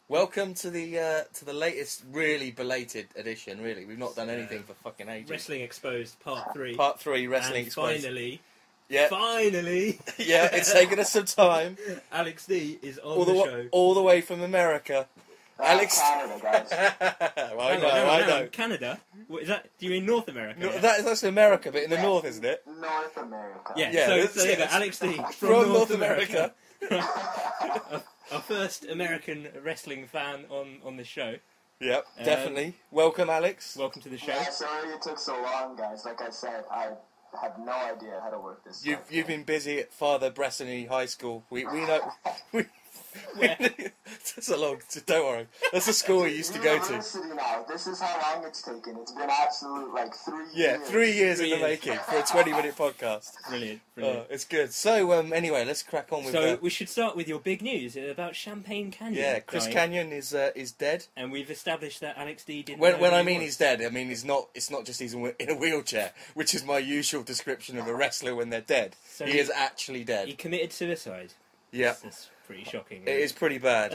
Welcome to the latest, really belated edition. Really, we've not done anything for fucking ages. Wrestling Exposed Part 3. Part 3, Wrestling and Exposed. Finally, yeah, finally, yeah, it's taken us some time. Alex D is on the show. All the way from America. Alex. Canada, guys. I know. Canada? What is that? Do you mean North America? No, that's America, but in the north, isn't it? North America. Yeah. So there you go, Alex D from North America. Our first American wrestling fan on the show. Yep, definitely. Welcome, Alex. Welcome to the show. Yeah, sorry it took so long, guys. Like I said, I have no idea how to work this. You've been busy at Father Bressany High School. We know. That's a long. Don't worry. That's a school we used to go to. University now. This is how long it's taken. It's been absolute 3 years. Yeah, 3 years in the making for a 20-minute podcast. Brilliant. It's good. So anyway, let's crack on with. So we should start with your big news about Champagne Canyon. Yeah, Chris Canyon is dead, and we've established that Alex D didn't. When I mean he's dead, I mean he's not. It's not just he's in a wheelchair, which is my usual description of a wrestler when they're dead. So he is actually dead. He committed suicide. Yeah. That's pretty shocking. It is pretty bad.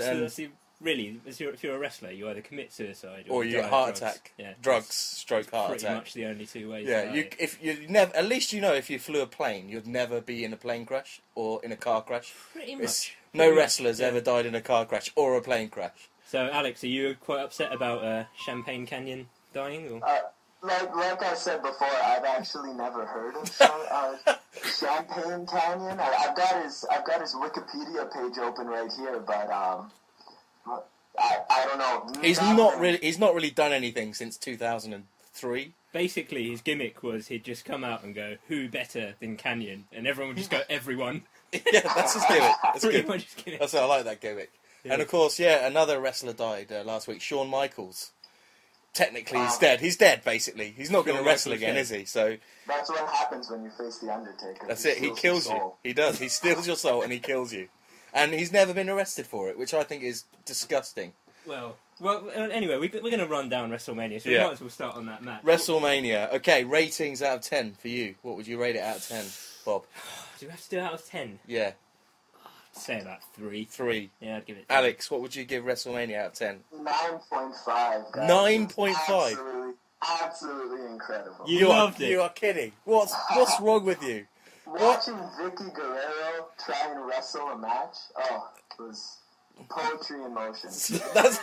Really, if you're a wrestler, you either commit suicide or you get a heart attack. Yeah, drugs, stroke, heart attack. Pretty much the only two ways. Yeah, if you never, at least if you flew a plane, you'd never be in a plane crash or in a car crash. Pretty much. No wrestlers ever died in a car crash or a plane crash. So, Alex, are you quite upset about Champagne Canyon dying? Or? Like I said before, I've actually never heard of Champagne Canyon. I've got his Wikipedia page open right here, but I don't know. He's not really done anything since 2003. Basically, his gimmick was he'd just come out and go, "Who better than Canyon?" and everyone would just go, "Everyone." Yeah, that's his gimmick. That's good. Much his gimmick. I like that gimmick. Yeah. And of course, another wrestler died last week, Shawn Michaels. Technically, he's dead. He's dead, basically. He's not going to wrestle again, is he? So that's what happens when you face the Undertaker. That's it. He kills you. He does. He steals your soul and he kills you. And he's never been arrested for it, which I think is disgusting. Well. Anyway, we're going to run down WrestleMania, so we might as well start on that match. WrestleMania. Okay, ratings out of 10 for you. What would you rate it out of 10, Bob? Do we have to do out of 10? Yeah. I'd say about 3. 3. Yeah, I'd give it 10. Alex, what would you give WrestleMania out of 10? 9.5. 9.5? Absolutely incredible. You loved it. You are kidding. What's wrong with you? Watching Vicky Guerrero try and wrestle a match, it was poetry in motion. That's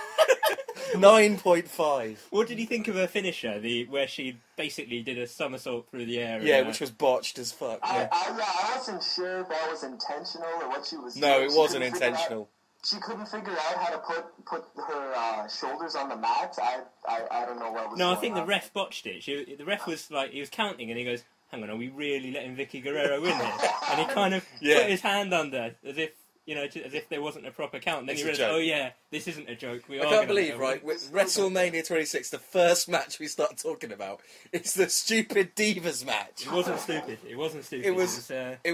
9.5. What did you think of her finisher, where she basically did a somersault through the air? Yeah, which was botched as fuck. I wasn't sure if that was intentional or what she was doing. No, it wasn't intentional. She couldn't figure out how to put her shoulders on the mat. I don't know what was going on. No, I think the ref botched it. The ref was he was counting and he goes, "Hang on, are we really letting Vicky Guerrero win here?" And he kind of put his hand under as if, as if there wasn't a proper count. And then he realised, oh yeah, this isn't a joke. I can't believe, right, with WrestleMania 26, the first match we start talking about is the stupid Divas match. It wasn't stupid. It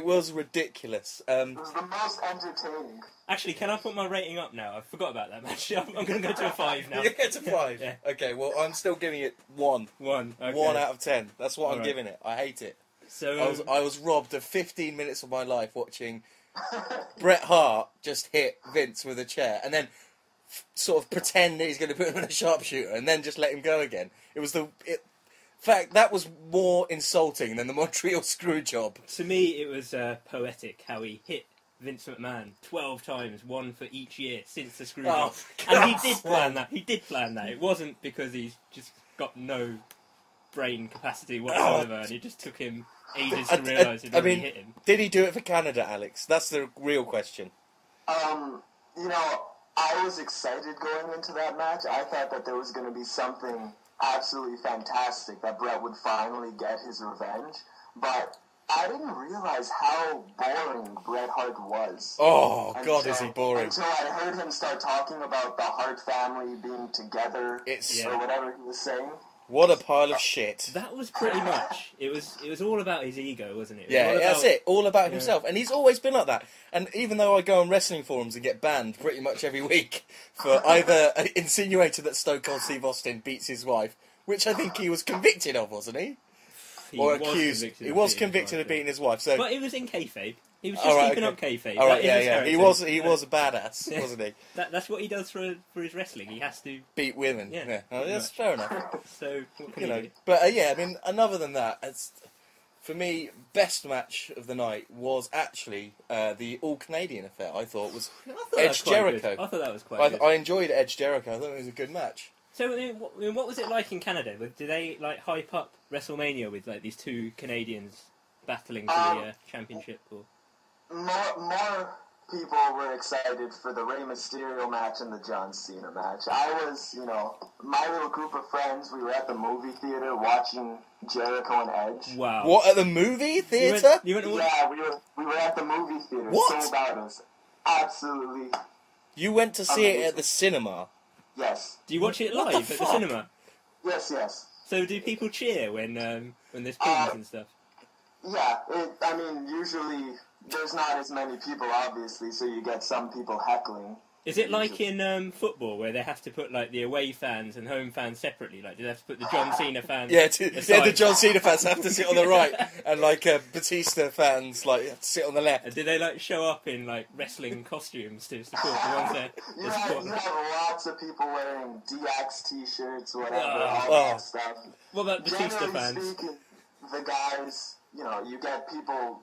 was ridiculous. It was the most entertaining. Actually, can I put my rating up now? I forgot about that match. I'm going to go to a 5 now. You get to 5? Yeah. Okay, well, I'm still giving it 1. 1. Okay. 1 out of 10. That's what I'm giving it. I hate it. So I was robbed of 15 minutes of my life watching Bret Hart just hit Vince with a chair and then sort of pretend that he's going to put him in a sharpshooter and then just let him go again. In fact, that was more insulting than the Montreal Screwjob. To me, it was poetic how he hit Vince McMahon 12 times, 1 for each year since the Screwjob. And he did plan that. He did plan that. It wasn't because he's just got no brain capacity whatsoever, and it just took him ages to realise he'd already hit him. Did he do it for Canada, Alex? That's the real question. I was excited going into that match. I thought that there was going to be something absolutely fantastic, that Bret would finally get his revenge, but I didn't realize how boring Bret Hart was. Oh, God, is he boring. Until I heard him start talking about the Hart family being together, or whatever he was saying. What a pile of shit. That was pretty much. It was all about his ego, wasn't it? That's it. All about himself. And he's always been like that. And even though I go on wrestling forums and get banned pretty much every week for either insinuating that Stone Cold Steve Austin beats his wife, which I think he was convicted of, wasn't he? Or accused. He was convicted of beating his wife. So, but it was in kayfabe. He was just keeping up kayfabe. All right, That is his yeah. He character. was a badass, wasn't he? That's what he does for his wrestling. He has to Beat women. Yeah. Oh, that's fair enough. So what can You you know, do? but yeah, I mean, other than that, for me, best match of the night was actually the All Canadian affair. I thought was I thought that Edge was quite Jericho. good. I thought that was quite good. I enjoyed Edge Jericho. I thought it was a good match. So, what was it like in Canada? Did they like hype up WrestleMania with like these two Canadians battling for the championship? Or More people were excited for the Rey Mysterio match and the John Cena match. I was, my little group of friends, we were at the movie theater watching Jericho and Edge. wow! What, at the movie theater? You went to Yeah, we were at the movie theater. What? Sold out. It was absolutely, You went to see it at the cinema. yes. Do you watch it What live the at the fuck? cinema? Yes. So do people cheer when there's pins and stuff? Yeah, usually there's not as many people, obviously, so you get some people heckling. Is it like in football where they have to put like the away fans and home fans separately? Like, do they have to put the John Cena fans? Yeah, aside? the John Cena fans have to sit on the right, and Batista fans have to sit on the left. And do they like show up in like wrestling costumes to support the ones that You support? have lots of people wearing DX t-shirts, whatever, all Oh. that stuff. What about Batista Generally fans? speaking, the guys, you get people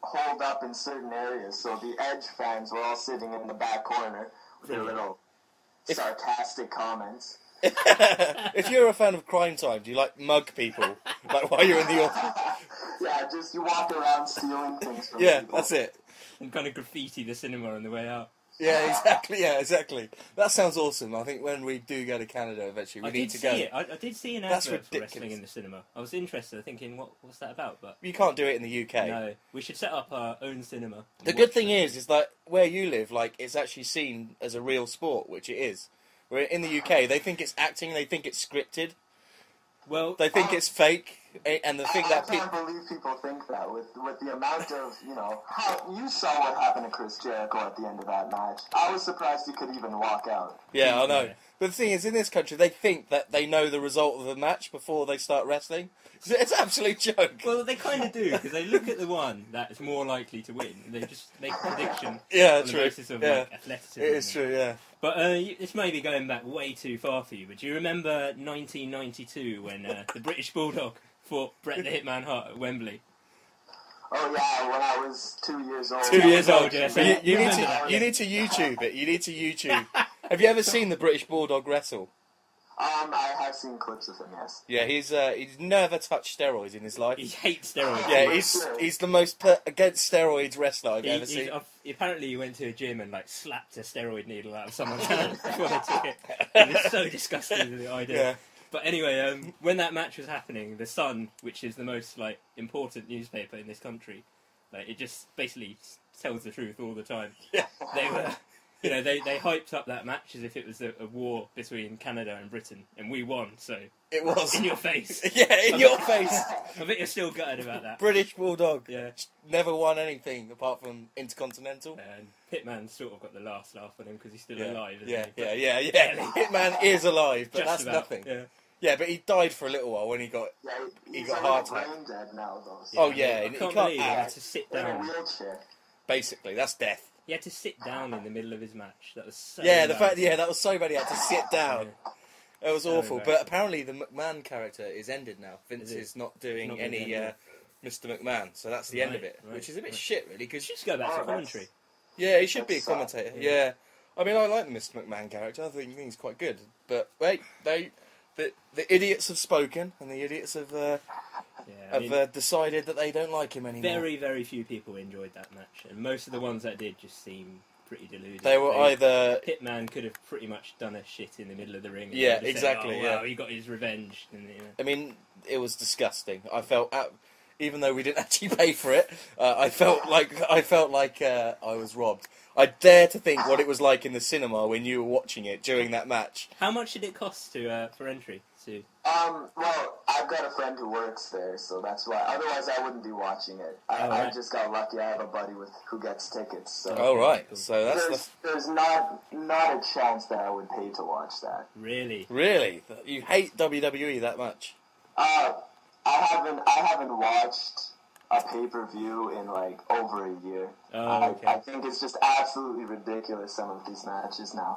holed up in certain areas, so the Edge fans were all sitting in the back corner with their little sarcastic comments. If you're a fan of Crime Time, do you like mug people like while you're in the office? Yeah, just you walk around stealing things from Yeah, people. that's it. And kind of graffiti the cinema on the way out. Yeah, exactly. Yeah, exactly. That sounds awesome. I think when we do go to Canada eventually, we need to go. I did see an That's advert for ridiculous. wrestling in the cinema. I was interested, thinking, what's that about? But You can't do it in the UK. no, we should set up our own cinema. The good thing is that where you live, it's actually seen as a real sport, which it is. Where in the UK, they think it's acting, they think it's scripted, Well, they think it's fake, and they think I that can't believe people think that with the amount of, how you saw what happened to Chris Jericho at the end of that match. I was surprised he could even walk out. Yeah, I know. Yeah. But the thing is, in this country, they think that they know the result of the match before they start wrestling. It's an absolute joke. well, they kind of do because they look at the one that is more likely to win. And they just make a prediction Yeah, on the true. basis of Yeah. like athleticism. It is true, yeah. But this may be going back way too far for you. But do you remember 1992 when the British Bulldog fought Bret the Hitman Hart at Wembley? Oh yeah, when I was 2 years old. 2 years old, yeah. So you need remember that. to YouTube it. You need to YouTube. Have you ever seen the British Bulldog wrestle? I have seen clips of him, yes. Yeah, he's never touched steroids in his life. He hates steroids. Yeah, he's the most against steroids wrestler I've ever seen. Apparently, he went to a gym and like slapped a steroid needle out of someone's hand before they took it. It was so disgusting the idea. Yeah. But anyway, when that match was happening, the Sun, which is the most important newspaper in this country, it just basically tells the truth all the time. Yeah. They were. They hyped up that match as if it was a war between Canada and Britain, and we won, so... It was. In your face. Yeah, in your face. I bet you're still gutted about that. British Bulldog. Yeah. Never won anything apart from Intercontinental. And Hitman sort of got the last laugh on him because he's still Yeah. alive, isn't Yeah, he? yeah. Hitman is alive, but Just that's about, nothing. Yeah. Yeah, but he died for a little while when he got... Yeah, he's got like heart attack. brain dead now, though. So Oh, yeah, I and he can't can't believe he had act. to sit in a down. wheelchair. Basically, that's death. He had to sit down in the middle of his match. That was so Yeah, embarrassing. that was so bad he had to sit down. It was So awful. But embarrassing. apparently the McMahon character is ended now. Vince Is it? is not doing Not any doing it. Mr. McMahon, so that's the end of it, Right, which is a bit right. shit, really. Because Just go back to commentary. yeah, he should be a That sucks. commentator. Yeah. Yeah, I mean, I like the Mr. McMahon character. I think he's quite good. But wait, the idiots have spoken, and the idiots have decided that they don't like him anymore. Very, very few people enjoyed that match, and most of the ones that did just seem pretty deluded. They were either Hitman could have pretty much done a shit in the middle of the ring. And Yeah, just said, exactly, "Oh, yeah. wow, he got his revenge." And, I mean, it was disgusting. I felt, even though we didn't actually pay for it, I felt like I was robbed. I dare to think what it was like in the cinema when you were watching it during that match. How much did it cost for entry? To Well, I've got a friend who works there, so that's why. Otherwise, I wouldn't be watching it. I right. just got lucky. I have a buddy who gets tickets. So Oh right, so there's not a chance that I would pay to watch that. really? really, you hate WWE that much. I haven't watched a pay-per-view in like over a year. Oh, okay. I think it's just absolutely ridiculous, some of these matches now.